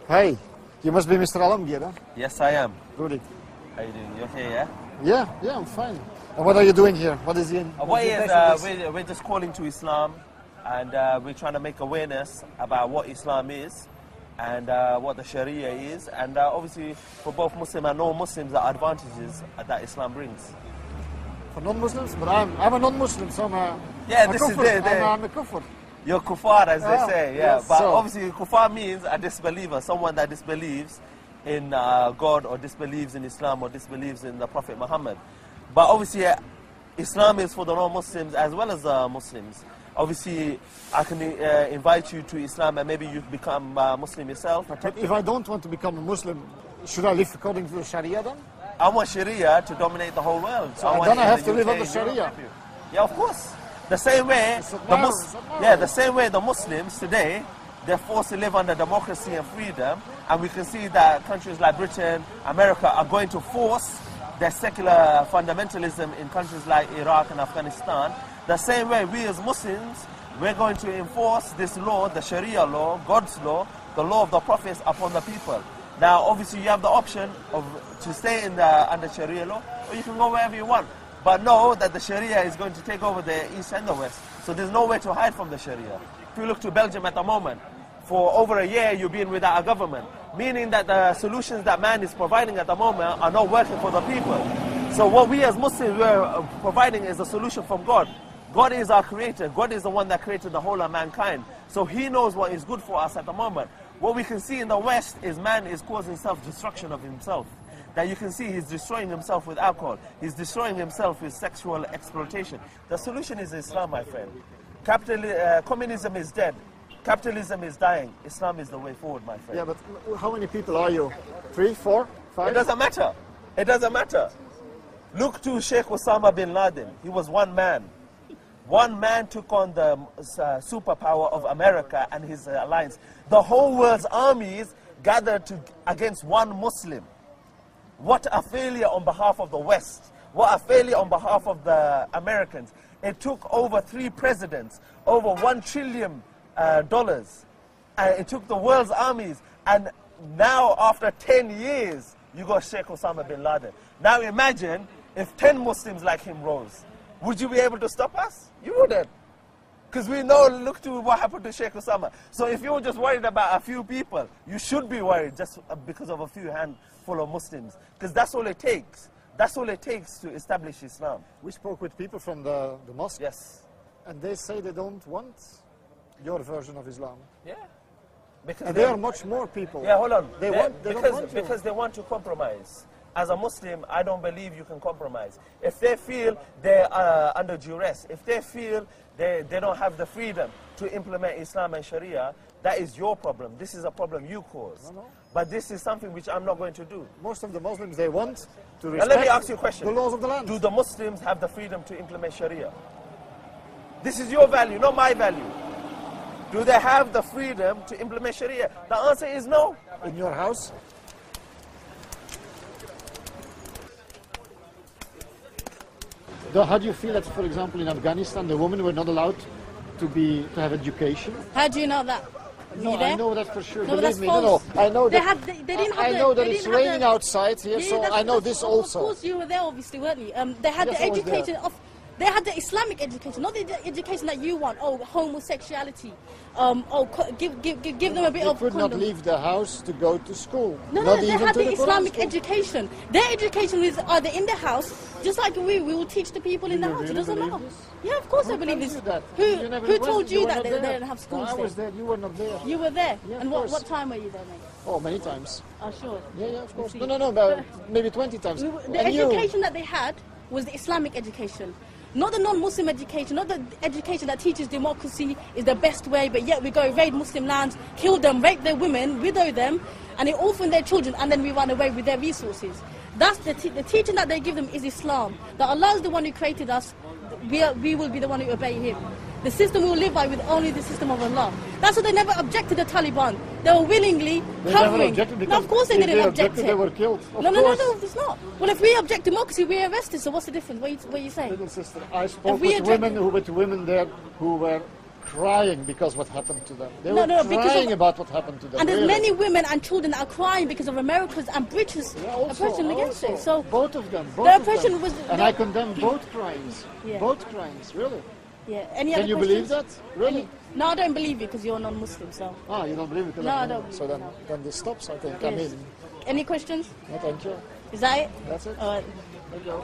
Hey, you must be Mr. Alamgir, huh? Yes, I am. Good. How you doing? You okay, yeah? Yeah, I'm fine. And what are you doing here? What is the We're just calling to Islam, and we're trying to make awareness about what Islam is and what the Sharia is, and obviously for both Muslim and non-Muslims, the advantages that Islam brings. For non-Muslims? But I'm a non-Muslim, so I'm a this kufr. is I'm a kufr. You're kuffar, as they say, yeah. Yes, but so obviously kuffar means a disbeliever, someone that disbelieves in God or disbelieves in Islam or disbelieves in the Prophet Muhammad. But obviously Islam is for the non-Muslims as well as the Muslims. Obviously I can invite you to Islam and maybe you become Muslim yourself. But if I don't want to become a Muslim, should I live according to the Sharia then? I want Sharia to dominate the whole world. So then I have to live under Sharia. Yeah, of course. The same way the Muslims today, they're forced to live under democracy and freedom, and we can see that countries like Britain, America are going to force their secular fundamentalism in countries like Iraq and Afghanistan. The same way we as Muslims, we're going to enforce this law, the Sharia law, God's law, the law of the prophets upon the people. Now obviously you have the option to stay under Sharia law, or you can go wherever you want. But know that the Sharia is going to take over the East and the West. So there's no way to hide from the Sharia. If you look to Belgium at the moment, for over a year you've been without a government, meaning that the solutions that man is providing at the moment are not working for the people. So what we as Muslims are providing is a solution from God. God is our creator. God is the one that created the whole of mankind. So he knows what is good for us at the moment. What we can see in the West is man is causing self-destruction of himself. That you can see he's destroying himself with alcohol. He's destroying himself with sexual exploitation. The solution is Islam, my friend. Communism is dead. Capitalism is dying. Islam is the way forward, my friend. Yeah, but how many people are you? 3, 4, 5? It doesn't matter. It doesn't matter. Look to Sheikh Osama bin Laden. He was one man. One man took on the superpower of America and his alliance. The whole world's armies gathered against one Muslim. What a failure on behalf of the West. What a failure on behalf of the Americans. It took over 3 presidents, over $1 trillion. And it took the world's armies. And now, after 10 years, you got Sheikh Osama bin Laden. Now imagine if 10 Muslims like him rose. Would you be able to stop us? You wouldn't. Because we know, look to what happened to Sheikh Osama. So if you're just worried about a few people, you should be worried just because of a few handful of Muslims. Because that's all it takes. That's all it takes to establish Islam. We spoke with people from the mosque. Yes. And they say they don't want your version of Islam. Yeah. Because and there are much more people. Yeah, hold on. Because they want to compromise. As a Muslim, I don't believe you can compromise. If they feel they're under duress, if they feel they don't have the freedom to implement Islam and Sharia, that is your problem. This is a problem you caused. No. But this is something which I'm not going to do. Most of the Muslims, they want to respect now let me ask you a question. The laws of the land. Do the Muslims have the freedom to implement Sharia? This is your value, not my value. Do they have the freedom to implement Sharia? The answer is no. In your house? How do you feel that, for example, in Afghanistan, the women were not allowed to have education? How do you know that? No, I know that for sure. No, Believe me. false. No. I know that. I know that it's raining outside here, yeah, so I know this also. Of course, you were there, obviously, weren't you? They had the education of. They had the Islamic education, not the education that you want. Oh, homosexuality. Give them a bit of. They could not leave the house to go to school. No, they had the Islamic education. Their education is either in the house, just like we will teach the people in the house. It doesn't matter. Yeah, of course I believe this. Who told you that they don't have schools there? I was there. You were not there. You were there. Yeah, and what time were you there, mate? Oh, many times. Oh, sure. Yeah, of course. No, maybe 20 times. The education that they had was the Islamic education. Not the non-Muslim education, not the education that teaches democracy is the best way, but yet we go raid Muslim lands, kill them, rape their women, widow them, and they orphan their children, and then we run away with their resources. That's the teaching that they give them is Islam. That Allah is the one who created us, we will be the one who obey Him. The system we will live by with only the system of Allah. That's why they never objected to the Taliban. They were willingly covering. No, of course they didn't object. They were killed. No, it's not. Well, if we object democracy, we're arrested. So what's the difference? What are you saying? Little sister, I spoke with women there who were crying because what happened to them. They No, were no, because crying of- about what happened to them. And there's really. many women and children that are crying because of America's and British oppression against it. So both of them. Both the of oppression them. was. And I condemn both crimes. Yeah. Both crimes, really. Yeah. Any Can other you questions? believe that? Really? No, I don't believe you because you're non-Muslim. So. Ah, you don't believe it? No, I don't So believe then, it, then this stops, I think. I Yes. mean, Any questions? no, thank you. Is that it? That's it. All right. Thank you.